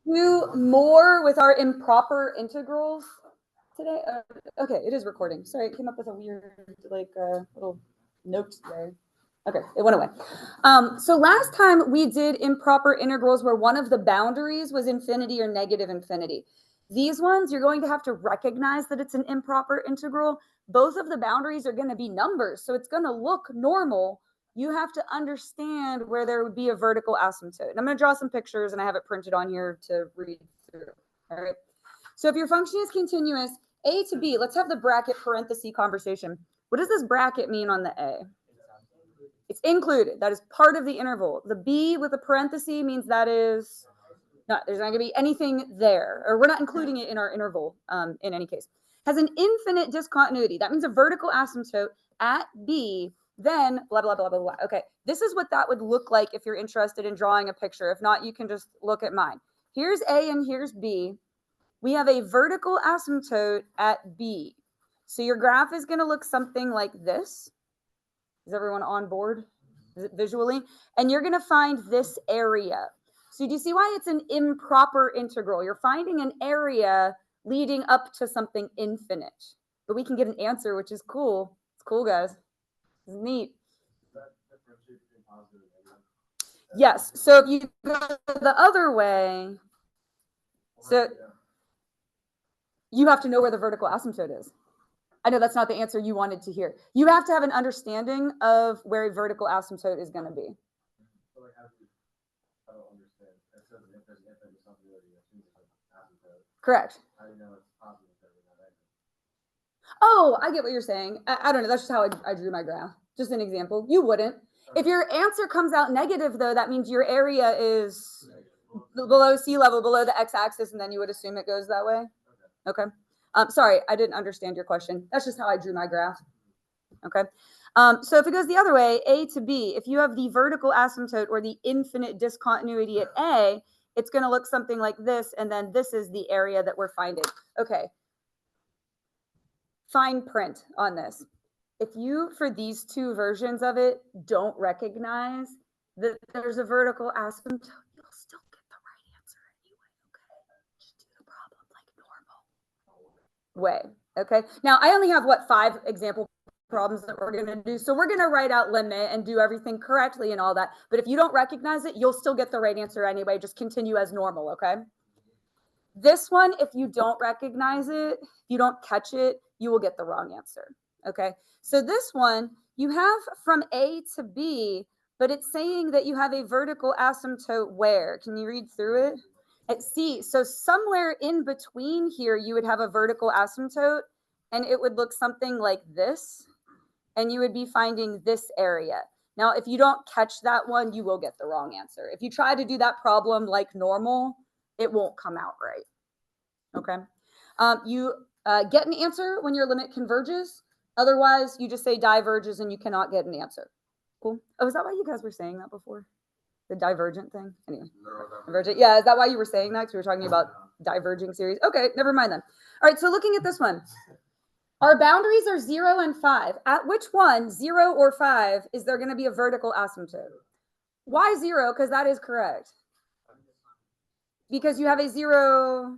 do more with our improper integrals today. Okay, it is recording. Sorry, it came up with a weird little note there. Okay, it went away. So last time we did improper integrals where one of the boundaries was infinity or negative infinity. These ones, you're going to have to recognize that it's an improper integral. Both of the boundaries are going to be numbers, so it's going to look normal. You have to understand where there would be a vertical asymptote. And I'm going to draw some pictures, and I have it printed on here to read through. All right. So if your function is continuous, a to b, let's have the bracket parenthesis conversation. What does this bracket mean on the a? It's included. That is part of the interval. The b with a parenthesis means that is not, there's not going to be anything there, or we're not including it in our interval in any case. Has an infinite discontinuity. That means a vertical asymptote at b, then blah, blah, blah, blah, blah. Okay, this is what that would look like if you're interested in drawing a picture. If not, you can just look at mine. Here's a and here's b. We have a vertical asymptote at b. So your graph is going to look something like this. Is everyone on board visually? And you're going to find this area. So do you see why it's an improper integral? You're finding an area leading up to something infinite. But we can get an answer, which is cool. It's cool, guys. It's neat. Yes. So if you go the other way, so you have to know where the vertical asymptote is. I know that's not the answer you wanted to hear. You have to have an understanding of where a vertical asymptote is going to be. Correct. Oh, I get what you're saying. I don't know. That's just how I drew my graph. Just an example. You wouldn't. If your answer comes out negative, though, that means your area is below sea level, below the x-axis, and then you would assume it goes that way. Okay. Sorry, I didn't understand your question. That's just how I drew my graph. Okay. So if it goes the other way, A to B, if you have the vertical asymptote or the infinite discontinuity at A, it's going to look something like this, and then this is the area that we're finding. Okay. Fine print on this. If you, for these two versions of it, don't recognize that there's a vertical asymptote, you'll still get the right answer anyway, okay? Just do the problem like normal way, okay? Now, I only have, 5 example problems that we're going to do. So we're going to write out limit and do everything correctly and all that. But if you don't recognize it, you'll still get the right answer anyway. Just continue as normal, okay? This one, if you don't recognize it, you don't catch it, you will get the wrong answer, okay? So this one, you have from A to B, but it's saying that you have a vertical asymptote where? Can you read through it? At C. So somewhere in between here, you would have a vertical asymptote, and it would look something like this, and you would be finding this area. Now, if you don't catch that one, you will get the wrong answer. If you try to do that problem like normal, it won't come out right, okay? You get an answer when your limit converges. Otherwise, you just say diverges and you cannot get an answer. Cool. Oh, is that why you guys were saying that before? The divergent thing? Anyway. Divergent. Yeah, is that why you were saying that? Because we were talking about diverging series. Okay, never mind then. All right, so looking at this one. Our boundaries are 0 and 5. At which one, 0 or 5, is there going to be a vertical asymptote? Why 0? Because that is correct. Because you have a 0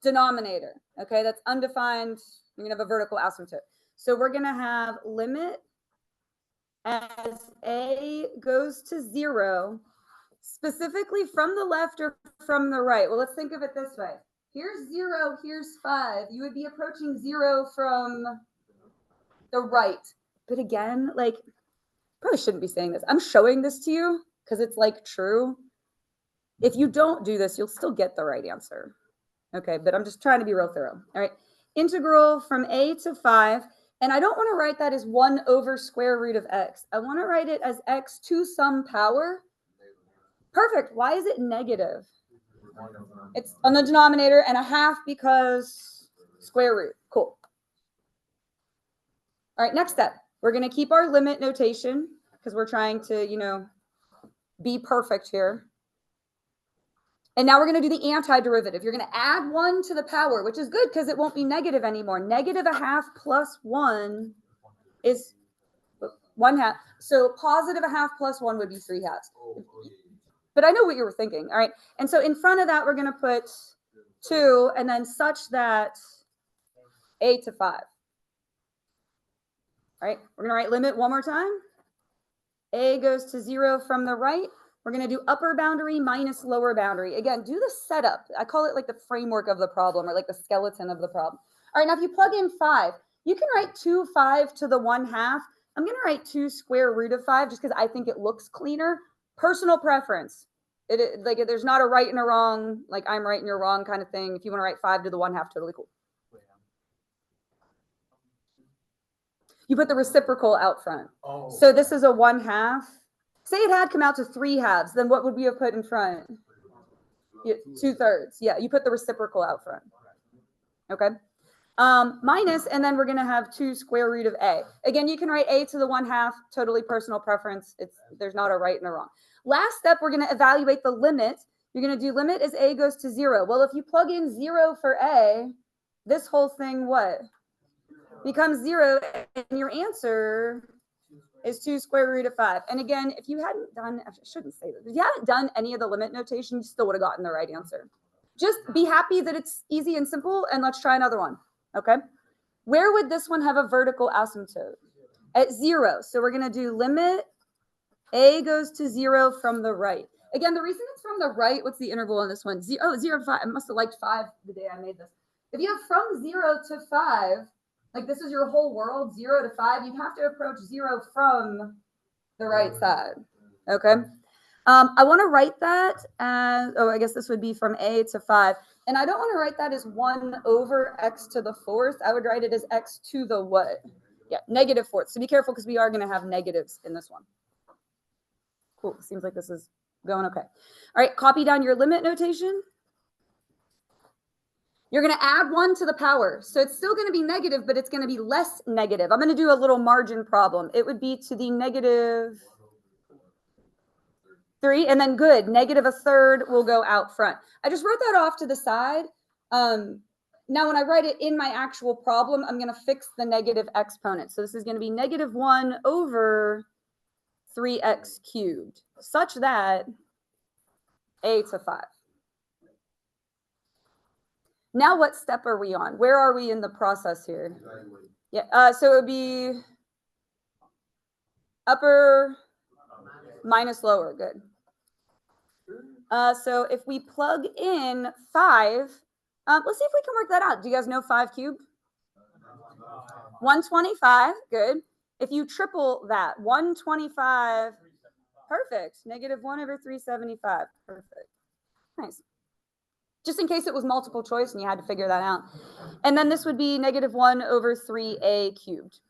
denominator. Okay, that's undefined. You're going to have a vertical asymptote. So we're going to have limit as a goes to 0, specifically from the left or from the right. Well, let's think of it this way. Here's 0, here's 5. You would be approaching 0 from the right. But again, like, probably shouldn't be saying this. I'm showing this to you because it's like true. If you don't do this, you'll still get the right answer. Okay, but I'm just trying to be real thorough. All right, integral from A to 5. And I don't want to write that as 1 over square root of x. I want to write it as x to some power. Perfect. Why is it negative? It's on the denominator and a half because square root. Cool. All right, next step. We're going to keep our limit notation because we're trying to, be perfect here. And now we're going to do the antiderivative. You're going to add 1 to the power, which is good because it won't be negative anymore. Negative a half plus 1 is 1 half. So positive a half plus 1 would be 3 halves. But I know what you were thinking. All right. And so in front of that, we're going to put 2 and then such that a to 5. All right. We're going to write limit one more time. A goes to 0 from the right. We're going to do upper boundary minus lower boundary. Again, do the setup. I call it like the framework of the problem or like the skeleton of the problem. All right. Now, if you plug in 5, you can write 2 5 to the 1/2. I'm going to write 2 square root of 5 just because I think it looks cleaner. Personal preference. Like there's not a right and a wrong, like I'm right and you're wrong kind of thing. If you want to write 5 to the 1/2, totally cool. You put the reciprocal out front. Oh. So this is a 1/2. Say it had come out to 3/2, then what would we have put in front? 2/3. Yeah, you put the reciprocal out front. Okay. Minus, and then we're going to have 2 square root of a. Again, you can write a to the 1/2, totally personal preference. There's not a right and a wrong. Last step, we're going to evaluate the limit. You're going to do limit as a goes to 0. Well, if you plug in 0 for a, this whole thing what? Becomes 0, and your answer is 2 square root of 5. And again, if you hadn't done, I shouldn't say this, if you hadn't done any of the limit notation, you still would have gotten the right answer. Just be happy that it's easy and simple, and let's try another one. Okay. Where would this one have a vertical asymptote? At 0. So we're going to do limit a goes to 0 from the right. Again, the reason it's from the right, what's the interval on this one? 0 to 5. I must have liked 5 the day I made this. If you have from 0 to 5, like this is your whole world, 0 to 5, you have to approach 0 from the right side. Okay. I want to write that as, I guess this would be from a to 5. And I don't want to write that as 1 over x to the 4th. I would write it as x to the what? Yeah, -4th. So be careful because we are going to have negatives in this one. Cool. Seems like this is going okay. All right, copy down your limit notation. You're going to add 1 to the power. So it's still going to be negative, but it's going to be less negative. I'm going to do a little margin problem. It would be to the -3, and then good, -1/3 will go out front. I just wrote that off to the side. Now, when I write it in my actual problem, I'm going to fix the negative exponent. So this is going to be -1 over 3x cubed, such that a to 5. Now, what step are we on? Where are we in the process here? Yeah, so it would be upper minus lower. Good. So if we plug in 5, let's see if we can work that out. Do you guys know 5 cubed? 125. Good. If you triple that, 125. Perfect. -1 over 375. Perfect. Nice. Just in case it was multiple choice and you had to figure that out. And then this would be -1 over 3a cubed.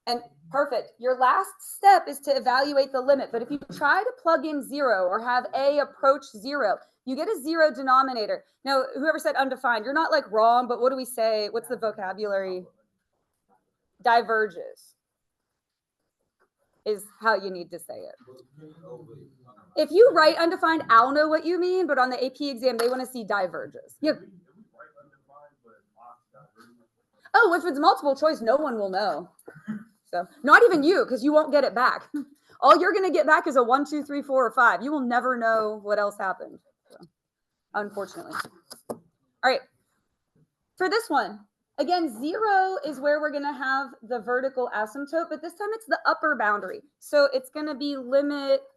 And perfect. Your last step is to evaluate the limit. But if you try to plug in 0 or have a approach 0, you get a 0 denominator. Now, whoever said undefined, you're not like wrong, but what do we say? What's the vocabulary? Diverges is how you need to say it. If you write undefined, I'll know what you mean, but on the AP exam, they want to see diverges. Yeah. Oh, if it's multiple choice, no one will know. So not even you, because you won't get it back. All you're going to get back is a 1, 2, 3, 4, or 5. You will never know what else happened. So, unfortunately. All right. For this one, again, 0 is where we're going to have the vertical asymptote, but this time it's the upper boundary. So it's going to be limit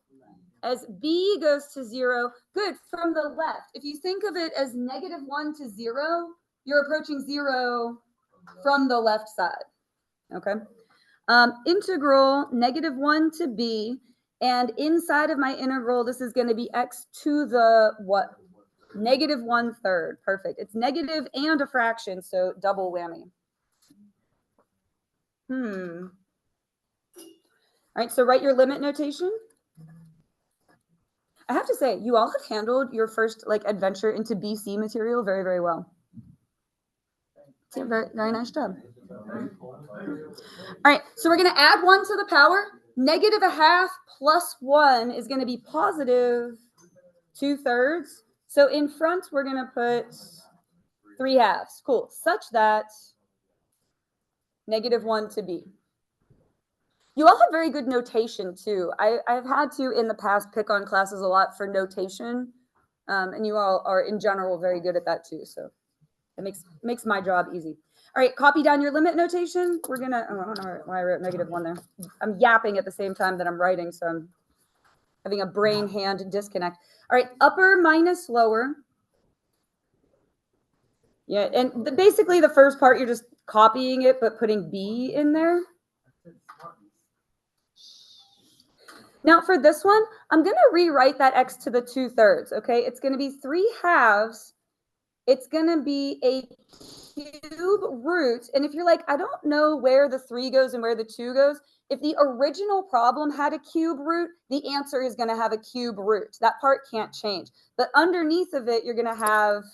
as b goes to 0. Good, from the left. If you think of it as -1 to 0, you're approaching 0 from the left side. Okay. Integral -1 to b, and inside of my integral, this is going to be x to the what? -1/3. Perfect. It's negative and a fraction, so double whammy. All right, so write your limit notation. I have to say, you all have handled your first adventure into BC material very, very well. Very, very nice job. All right, so we're going to add 1 to the power. -1/2 plus 1 is going to be +2/3. So in front, we're going to put 3/2. Cool. Such that -1 to b. You all have very good notation too. I've had to in the past pick on classes a lot for notation, and you all are in general very good at that too. So it makes my job easy. All right, copy down your limit notation. We're gonna. Oh, I don't know why I wrote -1 there. I'm yapping at the same time that I'm writing, so I'm having a brain hand disconnect. All right, upper minus lower. Yeah, and basically the first part you're just copying it but putting B in there. Now for this one, I'm going to rewrite that x to the 2/3, okay? It's going to be 3/2. It's going to be a cube root. And if you're like, I don't know where the 3 goes and where the 2 goes, if the original problem had a cube root, the answer is going to have a cube root. That part can't change. But underneath of it, you're going to have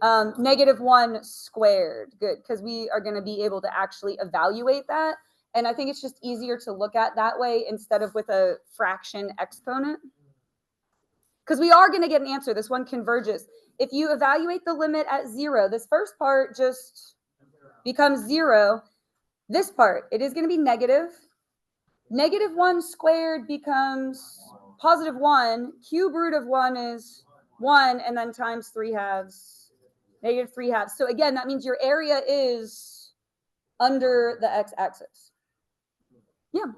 -1 squared. Good, because we are going to be able to actually evaluate that. And I think it's just easier to look at that way instead of with a fraction exponent. Because we are going to get an answer. This one converges. If you evaluate the limit at 0, this first part just becomes 0. This part, it is going to be negative. -1 squared becomes +1. Cube root of 1 is 1, and then times 3/2. -3/2. So again, that means your area is under the x-axis. Yeah.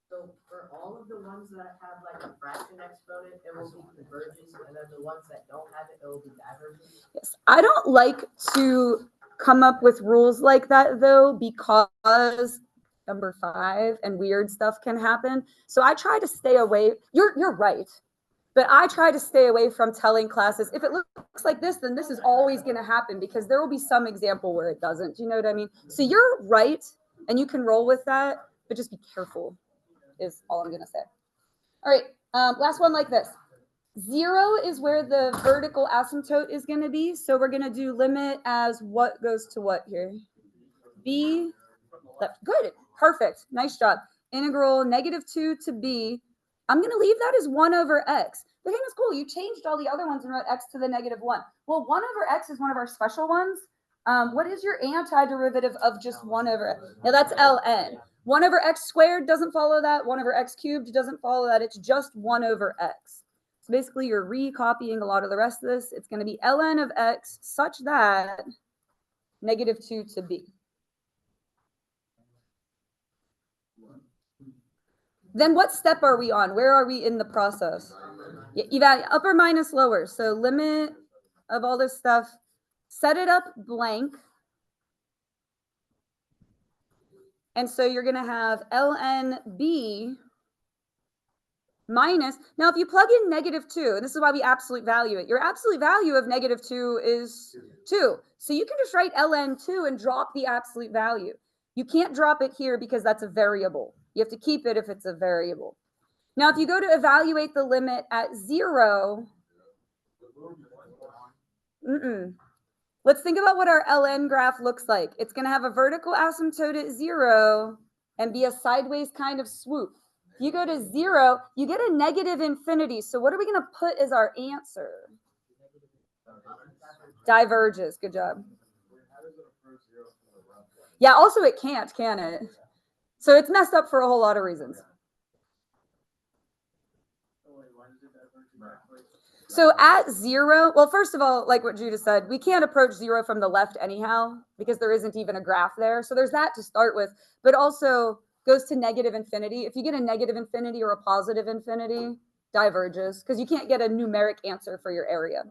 So for all of the ones that have like a fraction exponent, it will be convergence, and then the ones that don't have it, it will be divergence. Yes. I don't like to come up with rules like that though, because number 5 and weird stuff can happen. So I try to stay away. You're right. But I try to stay away from telling classes, if it looks like this, then this is always going to happen, because there will be some example where it doesn't. Do you know what I mean? So you're right, and you can roll with that, but just be careful is all I'm going to say. All right, last one like this. 0 is where the vertical asymptote is going to be. So we're going to do limit as what goes to what here? B left. Good. Perfect. Nice job. Integral -2 to b. I'm going to leave that as 1/x. The thing is cool. You changed all the other ones and wrote x to the -1. Well, 1/x is one of our special ones. What is your antiderivative of just 1/x? Now that's ln. 1/x squared doesn't follow that. 1/x cubed doesn't follow that. It's just 1/x. So basically you're recopying a lot of the rest of this. It's going to be ln of x such that -2 to b. Then what step are we on? Where are we in the process? Evaluate upper minus lower. So limit of all this stuff. Set it up blank. And so you're going to have ln b minus. Now, if you plug in -2, and this is why we absolute value it, your absolute value of -2 is 2. So you can just write ln 2 and drop the absolute value. You can't drop it here because that's a variable. You have to keep it if it's a variable. Now, if you go to evaluate the limit at 0, let's think about what our ln graph looks like. It's going to have a vertical asymptote at 0 and be a sideways kind of swoop. If you go to 0, you get a -infinity. So what are we going to put as our answer? Diverges. Good job. Yeah, also it can't, can it? So it's messed up for a whole lot of reasons. So at 0, well, first of all, like what Judah said, we can't approach 0 from the left anyhow, because there isn't even a graph there. So there's that to start with, but also goes to -infinity. If you get a -infinity or a positive infinity, diverges, because you can't get a numeric answer for your area.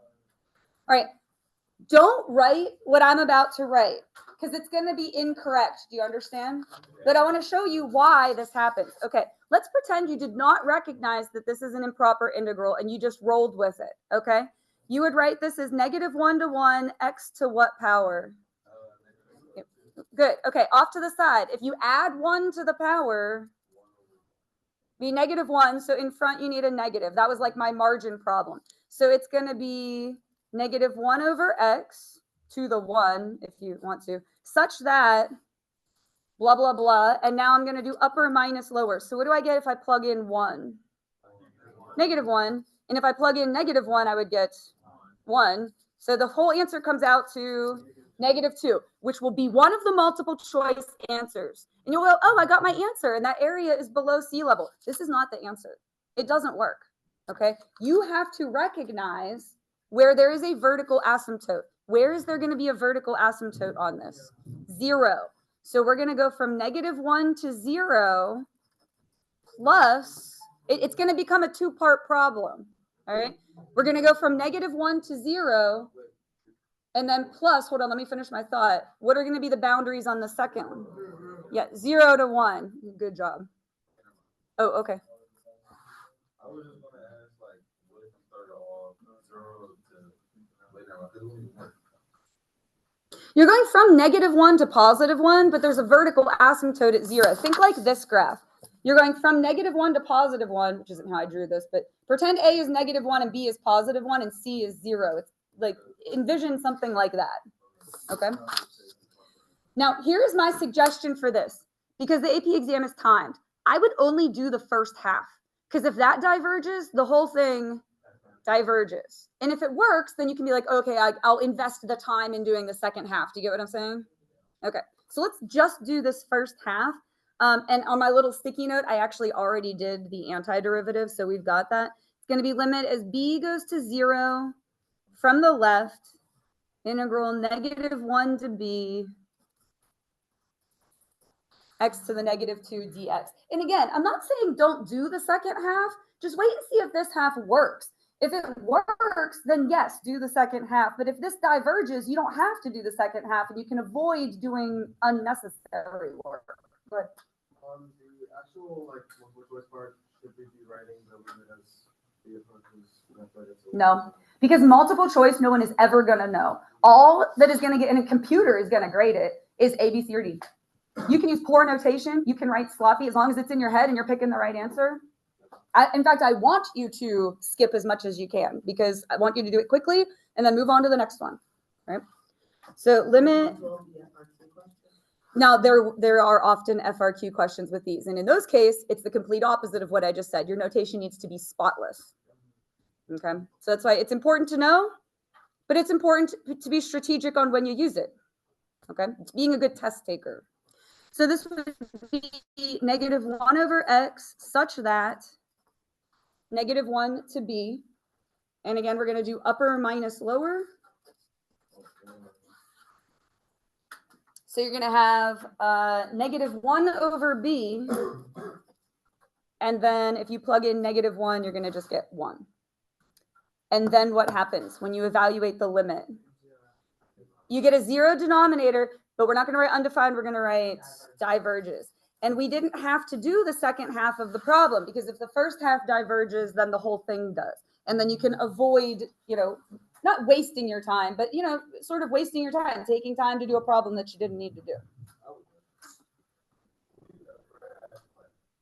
All right. Don't write what I'm about to write, because it's going to be incorrect. Do you understand? But I want to show you why this happens. Okay, let's pretend you did not recognize that this is an improper integral and you just rolled with it. Okay, you would write this as -1 to 1 x to what power? Good. Okay, off to the side. If you add 1 to the power, be -1. So in front you need a negative. That was like my margin problem. So it's going to be -1/x to the 1, if you want to, such that blah, blah, blah. And now I'm going to do upper minus lower. So what do I get if I plug in 1? -1. And if I plug in -1, I would get 1. So the whole answer comes out to -2, which will be one of the multiple choice answers. And you'll go, oh, I got my answer, and that area is below sea level. This is not the answer. It doesn't work, okay? You have to recognize where there is a vertical asymptote. Where is there going to be a vertical asymptote on this? 0. So we're going to go from -1 to 0 plus, it's going to become a 2-part problem, all right? We're going to go from -1 to 0, and then plus, hold on, let me finish my thought. What are going to be the boundaries on the second one? Yeah, 0 to 1. Good job. Oh, okay. I was just going to ask, like, what if you started off 0 to later? You're going from -1 to +1, but there's a vertical asymptote at 0. Think like this graph. You're going from -1 to +1, which isn't how I drew this, but pretend A is -1 and B is +1 and C is 0. It's like, envision something like that, okay? Now, here's my suggestion for this. Because the AP exam is timed, I would only do the first half. Because if that diverges, the whole thing diverges. And if it works, then you can be like, okay, I'll invest the time in doing the second half. Do you get what I'm saying? Okay, so let's just do this first half. And on my little sticky note, I actually already did the antiderivative, so we've got that. It's going to be limit as b goes to 0 from the left, integral -1 to b, x to the -2 dx. And again, I'm not saying don't do the second half. Just wait and see if this half works. If it works, then yes, do the second half. But if this diverges, you don't have to do the second half, and you can avoid doing unnecessary work. But on the actual, like, multiple choice part, should we be writing the limit as the approaches method? No, because multiple choice, no one is ever going to know. All that is going to get in a computer is going to grade it is A, B, C, or D. You can use poor notation. You can write sloppy as long as it's in your head and you're picking the right answer. In fact, I want you to skip as much as you can because I want you to do it quickly and then move on to the next one, right? So limit. Now, there are often FRQ questions with these. And in those cases, it's the complete opposite of what I just said. Your notation needs to be spotless. Okay, so that's why it's important to know, but it's important to be strategic on when you use it. Okay, it's being a good test taker. So this would be -1 over x such that -1 to b. And again, we're going to do upper minus lower. So you're going to have -1 over b. And then if you plug in -1, you're going to just get 1. And then what happens when you evaluate the limit? You get a 0 denominator, but we're not going to write undefined. We're going to write diverges. And we didn't have to do the second half of the problem because if the first half diverges, then the whole thing does. And then you can avoid, not wasting your time, but, sort of wasting your time, taking time to do a problem that you didn't need to do.